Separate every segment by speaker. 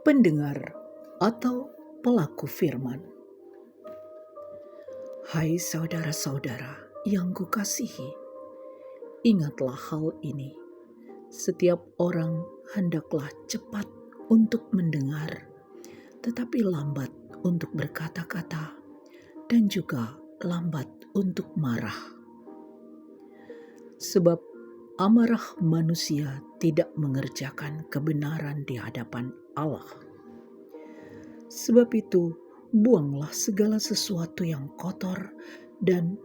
Speaker 1: pendengar atau pelaku firman. Hai saudara-saudara yang kukasihi, ingatlah hal ini. Setiap orang hendaklah cepat untuk mendengar, tetapi lambat untuk berkata-kata, dan juga lambat untuk marah. Sebab amarah manusia tidak mengerjakan kebenaran di hadapan Allah. Sebab itu, buanglah segala sesuatu yang kotor dan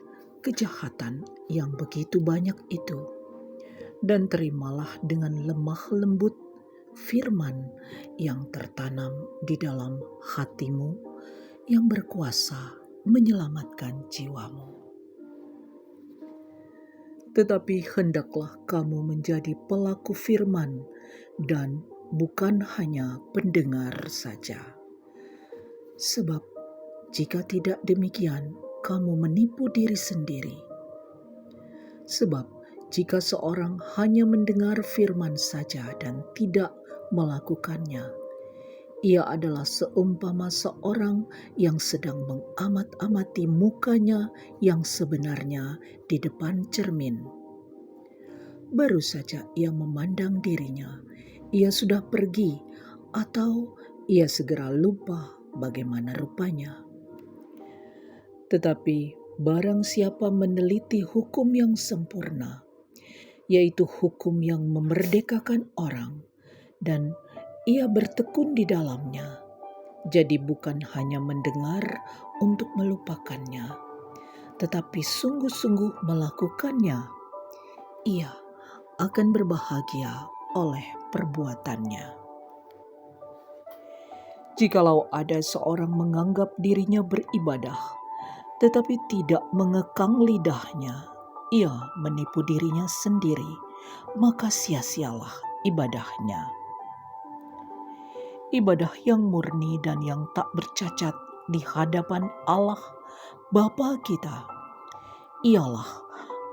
Speaker 1: kejahatan yang begitu banyak itu, dan terimalah dengan lemah lembut firman yang tertanam di dalam hatimu, yang berkuasa menyelamatkan jiwamu. Tetapi hendaklah kamu menjadi pelaku firman dan bukan hanya pendengar saja. Sebab jika tidak demikian, kamu menipu diri sendiri. Sebab jika seorang hanya mendengar firman saja dan tidak melakukannya, ia adalah seumpama seorang yang sedang mengamat-amati mukanya yang sebenarnya di depan cermin. Baru saja ia memandang dirinya, ia sudah pergi atau ia segera lupa bagaimana rupanya. Tetapi barang siapa meneliti hukum yang sempurna, yaitu hukum yang memerdekakan orang, dan ia bertekun di dalamnya, jadi bukan hanya mendengar untuk melupakannya, tetapi sungguh-sungguh melakukannya, ia akan berbahagia oleh perbuatannya. Jikalau ada seorang menganggap dirinya beribadah, tetapi tidak mengekang lidahnya, ia menipu dirinya sendiri, maka sia-sialah ibadahnya. Ibadah yang murni dan yang tak bercacat di hadapan Allah Bapa kita ialah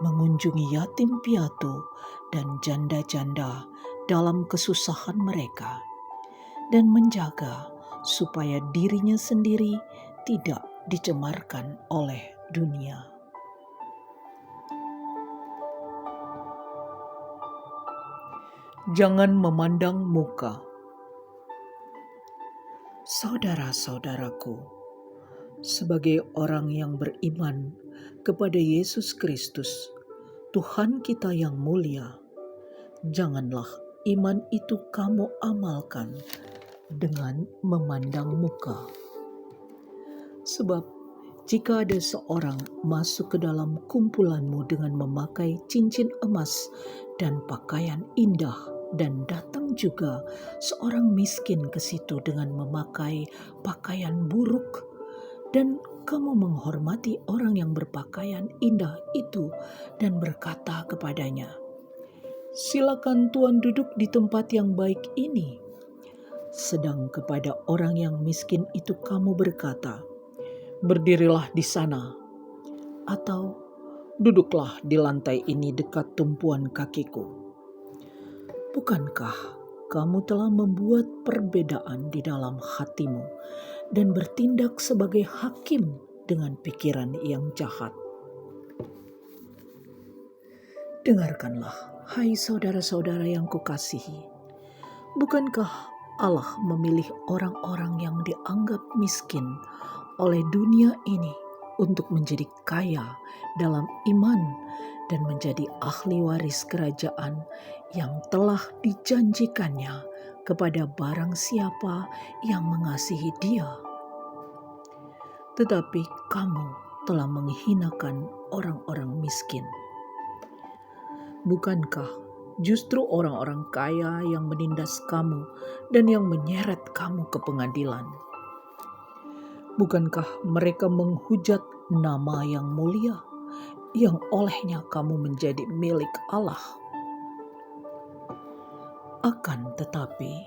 Speaker 1: mengunjungi yatim piatu dan janda-janda dalam kesusahan mereka, dan menjaga supaya dirinya sendiri tidak dicemarkan oleh dunia. Jangan memandang muka. Saudara-saudaraku, sebagai orang yang beriman kepada Yesus Kristus, Tuhan kita yang mulia, janganlah iman itu kamu amalkan dengan memandang muka. Sebab jika ada seorang masuk ke dalam kumpulanmu dengan memakai cincin emas dan pakaian indah, dan datang juga seorang miskin ke situ dengan memakai pakaian buruk, dan kamu menghormati orang yang berpakaian indah itu dan berkata kepadanya, "Silakan Tuan duduk di tempat yang baik ini." Sedang kepada orang yang miskin itu kamu berkata, "Berdirilah di sana," atau "Duduklah di lantai ini dekat tumpuan kakiku." Bukankah kamu telah membuat perbedaan di dalam hatimu dan bertindak sebagai hakim dengan pikiran yang jahat? Dengarkanlah, hai saudara-saudara yang kukasihi. Bukankah Allah memilih orang-orang yang dianggap miskin oleh dunia ini untuk menjadi kaya dalam iman dan menjadi ahli waris kerajaan yang telah dijanjikannya kepada barang siapa yang mengasihi Dia? Tetapi kamu telah menghinakan orang-orang miskin. Bukankah justru orang-orang kaya yang menindas kamu dan yang menyeret kamu ke pengadilan? Bukankah mereka menghujat nama yang mulia, yang olehnya kamu menjadi milik Allah? Akan tetapi,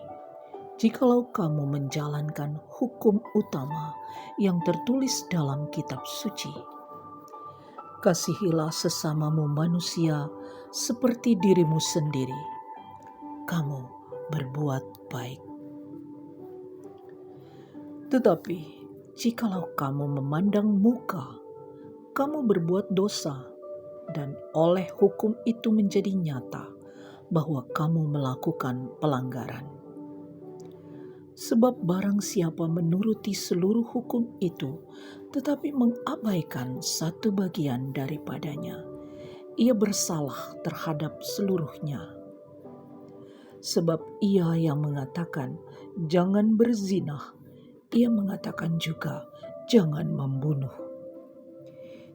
Speaker 1: jikalau kamu menjalankan hukum utama yang tertulis dalam kitab suci, kasihilah sesamamu manusia seperti dirimu sendiri, kamu berbuat baik. Tetapi jikalau kamu memandang muka, kamu berbuat dosa, dan oleh hukum itu menjadi nyata bahwa kamu melakukan pelanggaran. Sebab barang siapa menuruti seluruh hukum itu, tetapi mengabaikan satu bagian daripadanya, ia bersalah terhadap seluruhnya. Sebab ia yang mengatakan, "Jangan berzinah," ia mengatakan juga, "Jangan membunuh."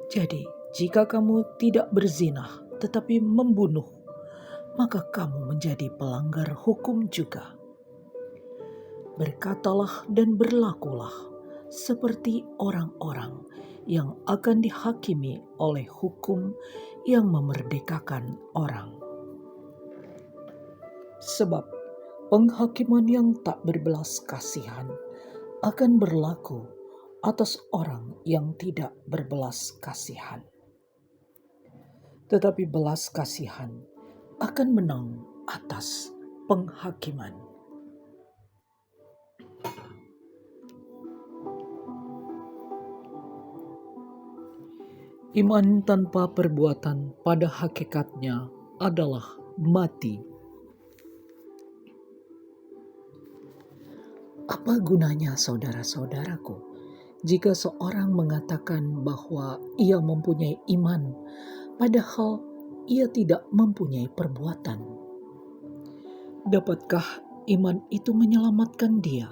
Speaker 1: Jadi, jika kamu tidak berzinah tetapi membunuh, maka kamu menjadi pelanggar hukum juga. Berkatalah dan berlakulah seperti orang-orang yang akan dihakimi oleh hukum yang memerdekakan orang. Sebab penghakiman yang tak berbelas kasihan akan berlaku atas orang yang tidak berbelas kasihan. Tetapi belas kasihan akan menang atas penghakiman. Iman tanpa perbuatan pada hakikatnya adalah mati. Apa gunanya, saudara-saudaraku, jika seorang mengatakan bahwa ia mempunyai iman, padahal ia tidak mempunyai perbuatan? Dapatkah iman itu menyelamatkan dia?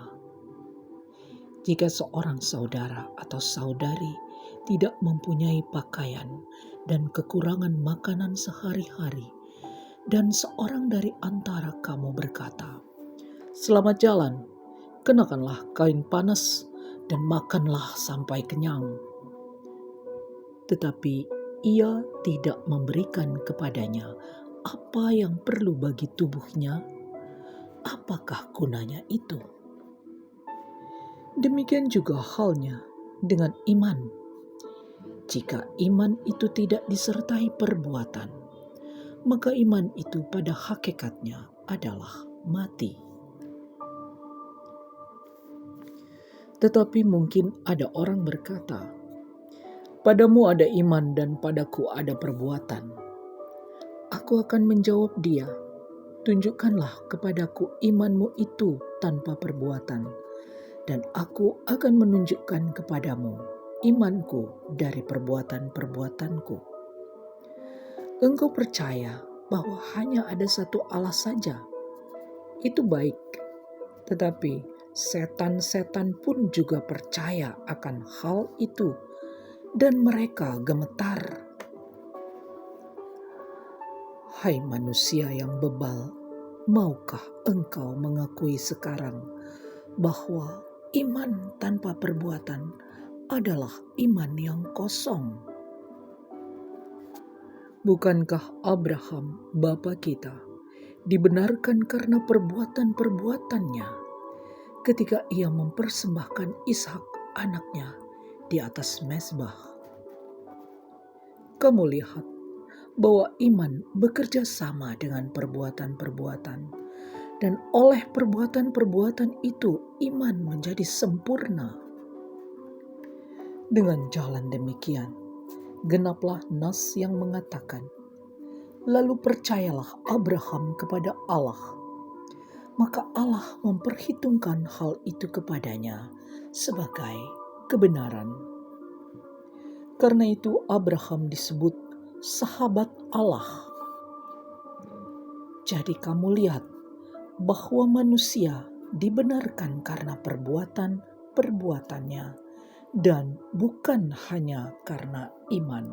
Speaker 1: Jika seorang saudara atau saudari tidak mempunyai pakaian dan kekurangan makanan sehari-hari, dan seorang dari antara kamu berkata, "Selamat jalan, kenakanlah kain panas dan makanlah sampai kenyang," tetapi ia tidak memberikan kepadanya apa yang perlu bagi tubuhnya, apakah gunanya itu? Demikian juga halnya dengan iman. Jika iman itu tidak disertai perbuatan, maka iman itu pada hakikatnya adalah mati. Tetapi mungkin ada orang berkata, "Padamu ada iman dan padaku ada perbuatan." Aku akan menjawab dia, "Tunjukkanlah kepadaku imanmu itu tanpa perbuatan, dan aku akan menunjukkan kepadamu imanku dari perbuatan-perbuatanku." Engkau percaya bahwa hanya ada satu Allah saja. Itu baik, tetapi setan-setan pun juga percaya akan hal itu, dan mereka gemetar. Hai manusia yang bebal, maukah engkau mengakui sekarang bahwa iman tanpa perbuatan adalah iman yang kosong? Bukankah Abraham, bapa kita, dibenarkan karena perbuatan-perbuatannya ketika ia mempersembahkan Ishak anaknya di atas mezbah? Kamu lihat bahwa iman bekerja sama dengan perbuatan-perbuatan, dan oleh perbuatan-perbuatan itu iman menjadi sempurna. Dengan jalan demikian, genaplah nas yang mengatakan, "Lalu percayalah Abraham kepada Allah, maka Allah memperhitungkan hal itu kepadanya sebagai kebenaran." Karena itu Abraham disebut sahabat Allah. Jadi kamu lihat bahwa manusia dibenarkan karena perbuatan-perbuatannya dan bukan hanya karena iman.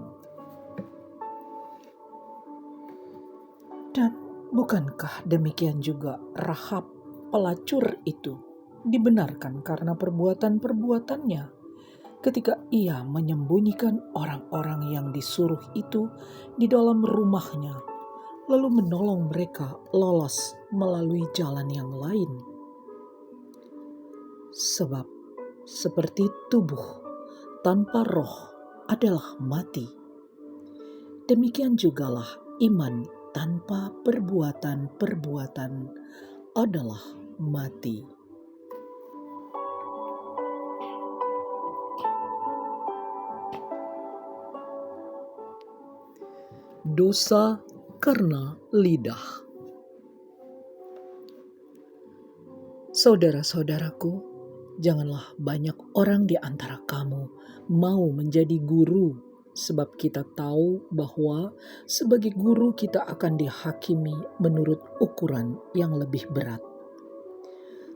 Speaker 1: Dan bukankah demikian juga Rahab pelacur itu dibenarkan karena perbuatan-perbuatannya ketika ia menyembunyikan orang-orang yang disuruh itu di dalam rumahnya, lalu menolong mereka lolos melalui jalan yang lain? Sebab seperti tubuh tanpa roh adalah mati, demikian jugalah iman tanpa perbuatan-perbuatan adalah mati. dosa karena lidah. Saudara-saudaraku, janganlah banyak orang di antara kamu mau menjadi guru, sebab kita tahu bahwa sebagai guru kita akan dihakimi menurut ukuran yang lebih berat.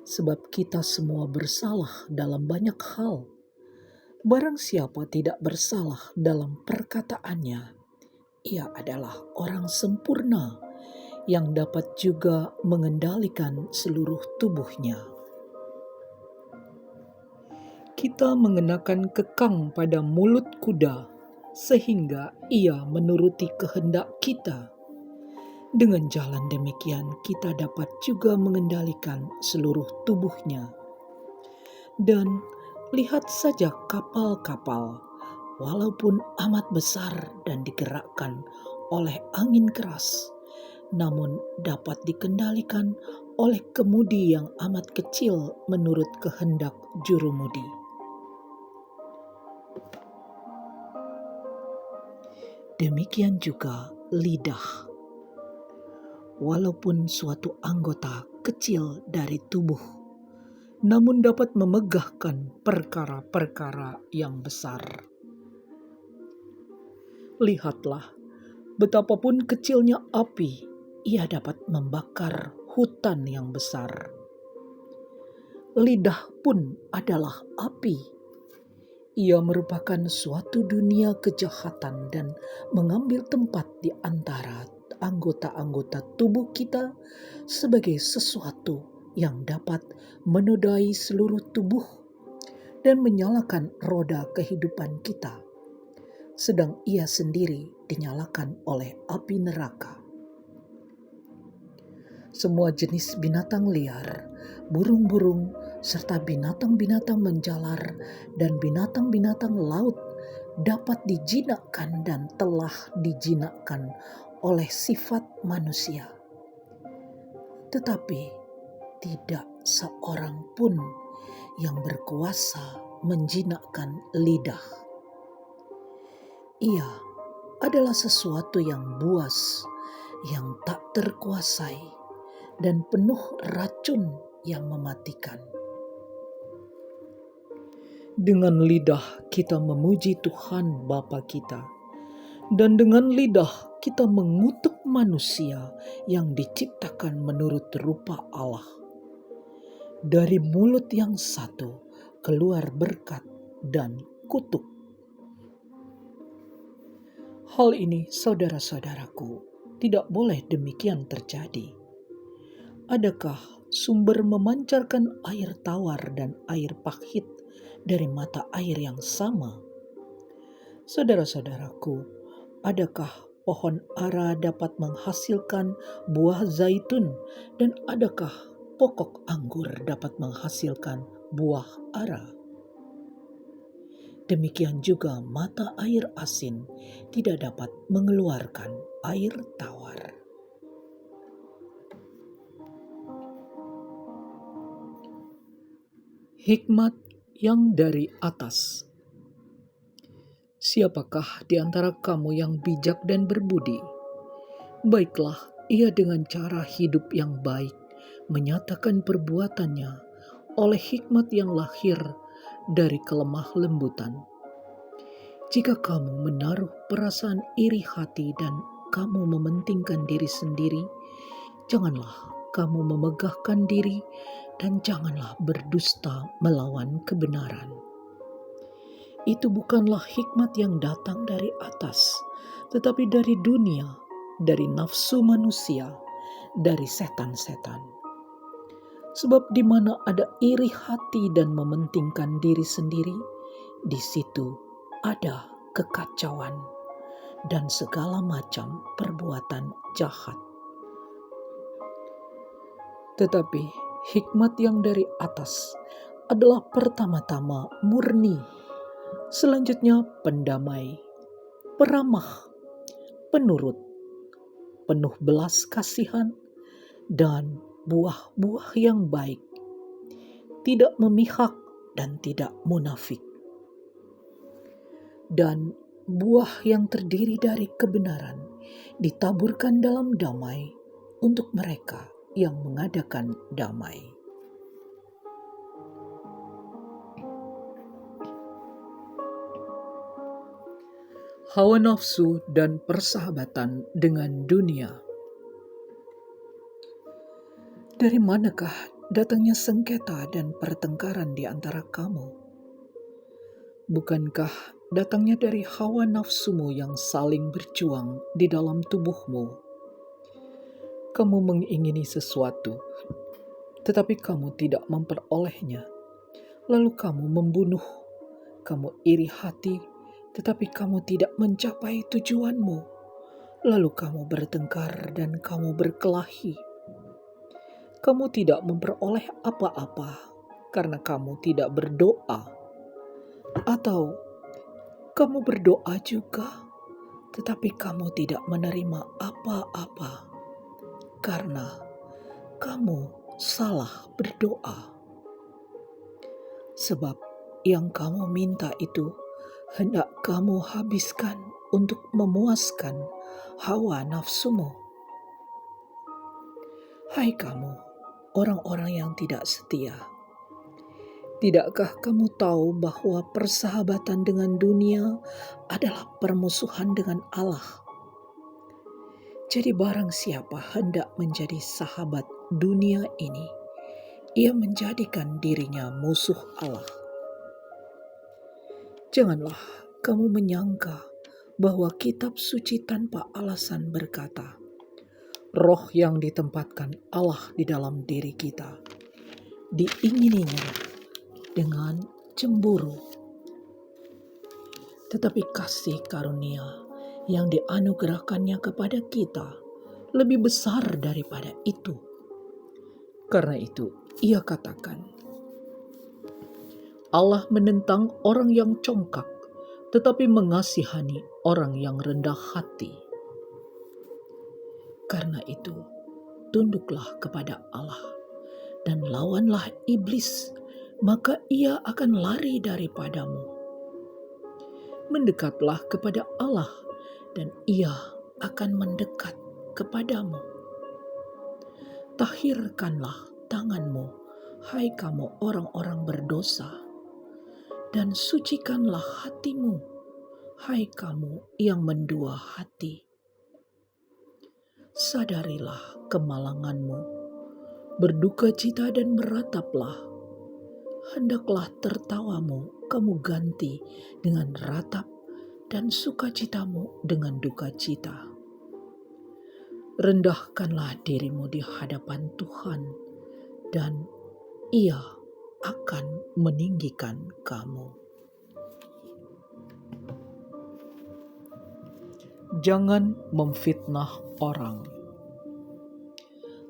Speaker 1: Sebab kita semua bersalah dalam banyak hal. Barang siapa tidak bersalah dalam perkataannya, ia adalah orang sempurna yang dapat juga mengendalikan seluruh tubuhnya. Kita mengenakan kekang pada mulut kuda, sehingga ia menuruti kehendak kita. Dengan jalan demikian, kita dapat juga mengendalikan seluruh tubuhnya. Dan lihat saja kapal-kapal, walaupun amat besar dan digerakkan oleh angin keras, namun dapat dikendalikan oleh kemudi yang amat kecil menurut kehendak jurumudi. Demikian juga lidah. Walaupun suatu anggota kecil dari tubuh, namun dapat memegahkan perkara-perkara yang besar. Lihatlah, betapapun kecilnya api, ia dapat membakar hutan yang besar. Lidah pun adalah api. Ia merupakan suatu dunia kejahatan dan mengambil tempat di antara anggota-anggota tubuh kita sebagai sesuatu yang dapat menodai seluruh tubuh dan menyalakan roda kehidupan kita, sedang ia sendiri dinyalakan oleh api neraka. Semua jenis binatang liar, burung-burung, serta binatang-binatang menjalar dan binatang-binatang laut dapat dijinakkan dan telah dijinakkan oleh sifat manusia. Tetapi tidak seorang pun yang berkuasa menjinakkan lidah. Ia adalah sesuatu yang buas, yang tak terkuasai, dan penuh racun yang mematikan. Dengan lidah kita memuji Tuhan Bapa kita, dan dengan lidah kita mengutuk manusia yang diciptakan menurut rupa Allah. Dari mulut yang satu keluar berkat dan kutuk. Hal ini, saudara-saudaraku, tidak boleh demikian terjadi. Adakah sumber memancarkan air tawar dan air pahit dari mata air yang sama? Saudara-saudaraku, adakah pohon ara dapat menghasilkan buah zaitun dan adakah pokok anggur dapat menghasilkan buah ara? Demikian juga mata air asin tidak dapat mengeluarkan air tawar. Hikmat yang dari atas. Siapakah di antara kamu yang bijak dan berbudi? Baiklah ia dengan cara hidup yang baik menyatakan perbuatannya oleh hikmat yang lahir dari kelemah lembutan. Jika kamu menaruh perasaan iri hati dan kamu mementingkan diri sendiri, janganlah kamu memegahkan diri dan janganlah berdusta melawan kebenaran. Itu bukanlah hikmat yang datang dari atas, tetapi dari dunia, dari nafsu manusia, dari setan-setan. Sebab di mana ada iri hati dan mementingkan diri sendiri, di situ ada kekacauan dan segala macam perbuatan jahat. Tetapi hikmat yang dari atas adalah pertama-tama murni, selanjutnya pendamai, peramah, penurut, penuh belas kasihan, dan buah-buah yang baik, tidak memihak dan tidak munafik. Dan buah yang terdiri dari kebenaran ditaburkan dalam damai untuk mereka yang mengadakan damai. Hawa nafsu dan persahabatan dengan dunia. Dari manakah datangnya sengketa dan pertengkaran di antara kamu? Bukankah datangnya dari hawa nafsumu yang saling berjuang di dalam tubuhmu? Kamu mengingini sesuatu, tetapi kamu tidak memperolehnya. Lalu kamu membunuh. Kamu iri hati, tetapi kamu tidak mencapai tujuanmu. Lalu kamu bertengkar dan kamu berkelahi. Kamu tidak memperoleh apa-apa karena kamu tidak berdoa. Atau kamu berdoa juga, tetapi kamu tidak menerima apa-apa karena kamu salah berdoa. Sebab yang kamu minta itu hendak kamu habiskan untuk memuaskan hawa nafsumu. Hai kamu, orang-orang yang tidak setia. Tidakkah kamu tahu bahwa persahabatan dengan dunia adalah permusuhan dengan Allah? Jadi barang siapa hendak menjadi sahabat dunia ini, ia menjadikan dirinya musuh Allah. Janganlah kamu menyangka bahwa kitab suci tanpa alasan berkata, roh yang ditempatkan Allah di dalam diri kita, diingininya dengan cemburu. Tetapi kasih karunia yang dianugerahkannya kepada kita lebih besar daripada itu. Karena itu, ia katakan, Allah menentang orang yang congkak, tetapi mengasihani orang yang rendah hati. Karena itu, tunduklah kepada Allah dan lawanlah iblis, maka ia akan lari daripadamu. Mendekatlah kepada Allah dan ia akan mendekat kepadamu. Tahirkanlah tanganmu, hai kamu orang-orang berdosa, dan sucikanlah hatimu, hai kamu yang mendua hati. Sadarilah kemalanganmu, berduka cita dan merataplah. Hendaklah tertawamu kamu ganti dengan ratap dan sukacitamu dengan duka cita. Rendahkanlah dirimu di hadapan Tuhan dan Ia akan meninggikan kamu. Jangan memfitnah orang.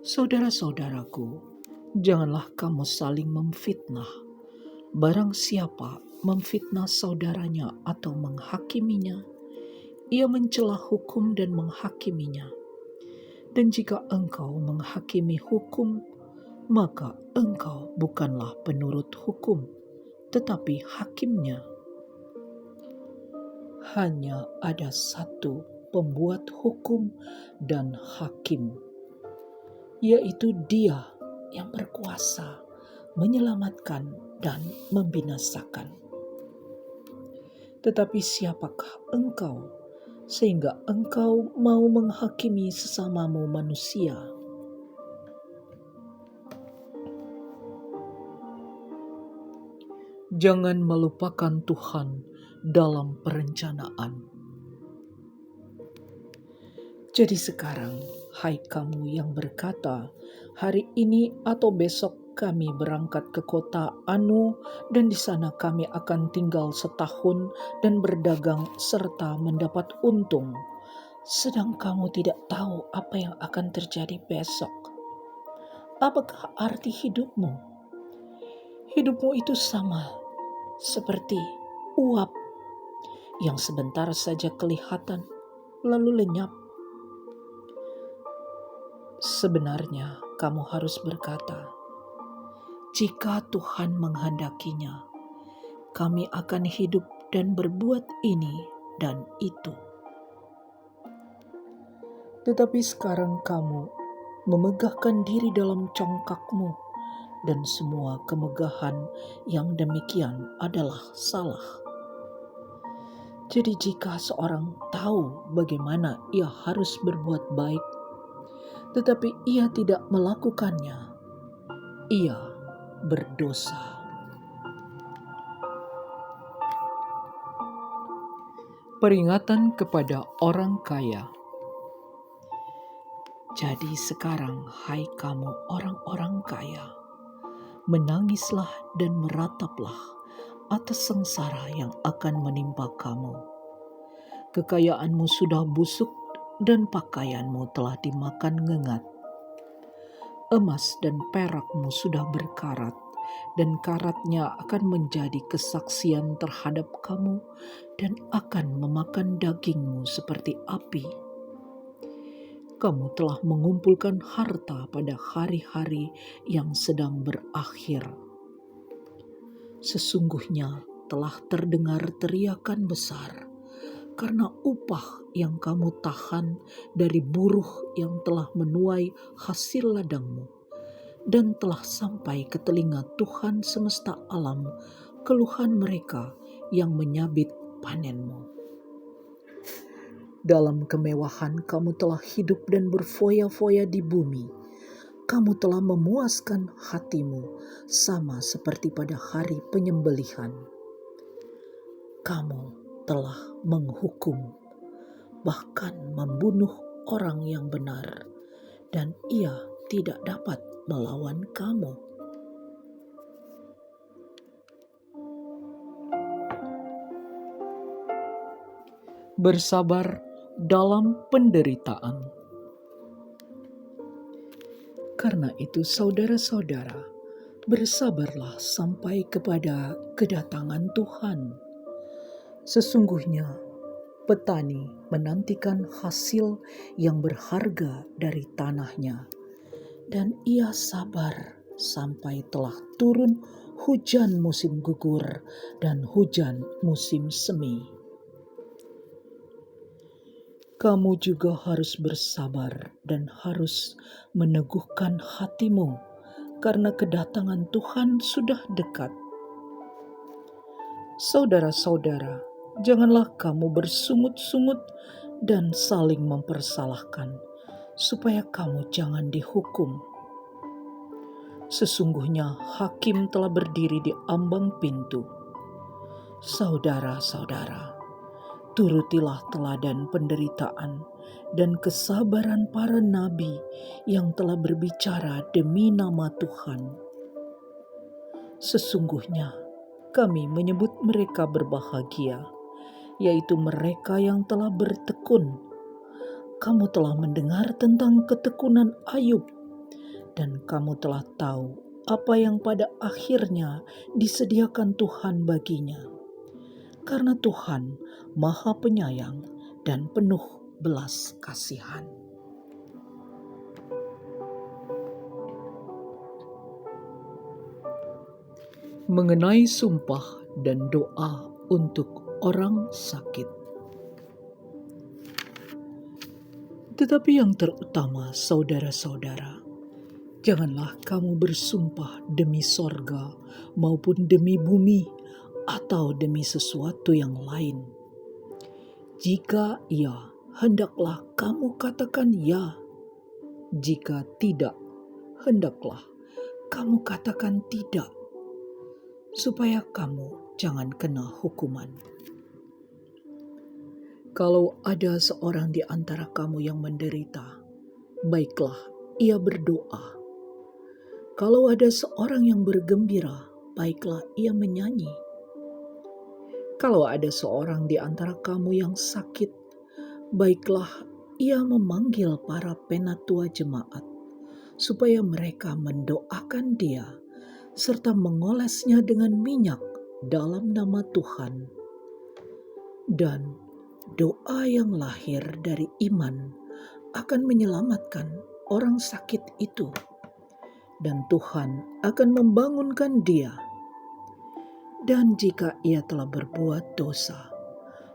Speaker 1: Saudara-saudaraku, janganlah kamu saling memfitnah. Barang siapa memfitnah saudaranya atau menghakiminya, ia mencela hukum dan menghakiminya. Dan jika engkau menghakimi hukum, maka engkau bukanlah penurut hukum, tetapi hakimnya. Hanya ada satu pembuat hukum dan hakim, yaitu Dia yang berkuasa menyelamatkan dan membinasakan. Tetapi siapakah engkau sehingga engkau mau menghakimi sesamamu manusia? Jangan melupakan Tuhan dalam perencanaan. Jadi sekarang, hai kamu yang berkata, hari ini atau besok kami berangkat ke kota Anu dan di sana kami akan tinggal setahun dan berdagang serta mendapat untung. Sedang kamu tidak tahu apa yang akan terjadi besok. Apakah arti hidupmu? Hidupmu itu sama seperti uap yang sebentar saja kelihatan lalu lenyap. Sebenarnya kamu harus berkata, jika Tuhan menghendakinya, kami akan hidup dan berbuat ini dan itu. Tetapi sekarang kamu memegahkan diri dalam congkakmu, dan semua kemegahan yang demikian adalah salah. Jadi jika seorang tahu bagaimana ia harus berbuat baik, tetapi ia tidak melakukannya, ia berdosa. Peringatan kepada orang kaya. Jadi sekarang, hai kamu orang-orang kaya, menangislah dan merataplah atas sengsara yang akan menimpa kamu. Kekayaanmu sudah busuk dan pakaianmu telah dimakan ngengat. Emas dan perakmu sudah berkarat, dan karatnya akan menjadi kesaksian terhadap kamu dan akan memakan dagingmu seperti api. Kamu telah mengumpulkan harta pada hari-hari yang sedang berakhir. Sesungguhnya telah terdengar teriakan besar karena upah yang kamu tahan dari buruh yang telah menuai hasil ladangmu, dan telah sampai ke telinga Tuhan semesta alam keluhan mereka yang menyabit panenmu. Dalam kemewahan kamu telah hidup dan berfoya-foya di bumi. Kamu telah memuaskan hatimu sama seperti pada hari penyembelihan. Kamu telah menghukum, bahkan membunuh orang yang benar, dan ia tidak dapat melawan kamu. Bersabar dalam penderitaan. Karena itu, saudara-saudara, bersabarlah sampai kepada kedatangan Tuhan. Sesungguhnya petani menantikan hasil yang berharga dari tanahnya, dan ia sabar sampai telah turun hujan musim gugur dan hujan musim semi. Kamu juga harus bersabar dan harus meneguhkan hatimu, karena kedatangan Tuhan sudah dekat. Saudara-saudara, janganlah kamu bersungut-sungut dan saling mempersalahkan, supaya kamu jangan dihukum. Sesungguhnya hakim telah berdiri di ambang pintu. Saudara-saudara, turutilah teladan penderitaan dan kesabaran para nabi yang telah berbicara demi nama Tuhan. Sesungguhnya kami menyebut mereka berbahagia, yaitu mereka yang telah bertekun. Kamu telah mendengar tentang ketekunan Ayub, dan kamu telah tahu apa yang pada akhirnya disediakan Tuhan baginya. Karena Tuhan Maha Penyayang dan penuh belas kasihan. Mengenai sumpah dan doa untuk orang sakit. Tetapi yang terutama, saudara-saudara, janganlah kamu bersumpah demi sorga maupun demi bumi atau demi sesuatu yang lain. Jika ya, hendaklah kamu katakan ya. Jika tidak, hendaklah kamu katakan tidak, supaya kamu jangan kena hukuman. Kalau ada seorang di antara kamu yang menderita, baiklah ia berdoa. Kalau ada seorang yang bergembira, baiklah ia menyanyi. Kalau ada seorang di antara kamu yang sakit, baiklah ia memanggil para penatua jemaat, supaya mereka mendoakan dia, serta mengolesnya dengan minyak dalam nama Tuhan. Dan doa yang lahir dari iman akan menyelamatkan orang sakit itu, dan Tuhan akan membangunkan dia. Dan jika ia telah berbuat dosa,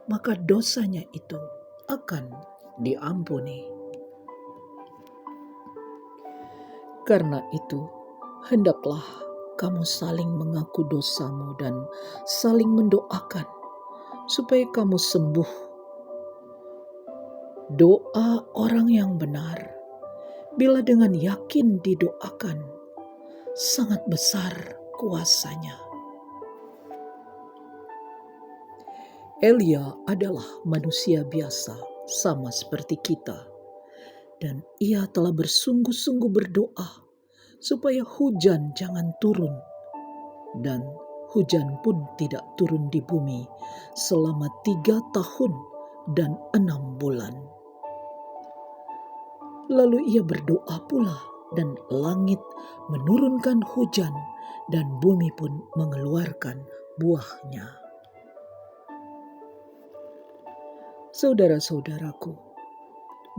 Speaker 1: maka dosanya itu akan diampuni. Karena itu, hendaklah kamu saling mengaku dosamu dan saling mendoakan supaya kamu sembuh. Doa orang yang benar, bila dengan yakin didoakan, sangat besar kuasanya. Elia adalah manusia biasa, sama seperti kita, dan ia telah bersungguh-sungguh berdoa supaya hujan jangan turun, dan hujan pun tidak turun di bumi selama 3 tahun dan 6 bulan. Lalu ia berdoa pula, dan langit menurunkan hujan, dan bumi pun mengeluarkan buahnya. Saudara-saudaraku,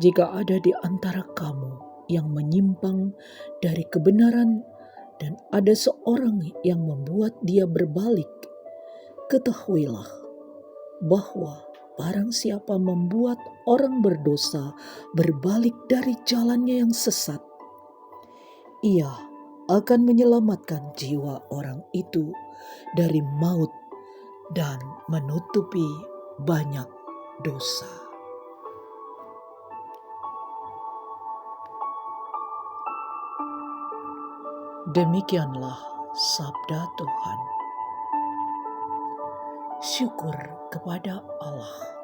Speaker 1: jika ada di antara kamu yang menyimpang dari kebenaran dan ada seorang yang membuat dia berbalik, ketahuilah bahwa barang siapa membuat orang berdosa berbalik dari jalannya yang sesat, ia akan menyelamatkan jiwa orang itu dari maut dan menutupi banyak dosa. Demikianlah sabda Tuhan. Syukur kepada Allah.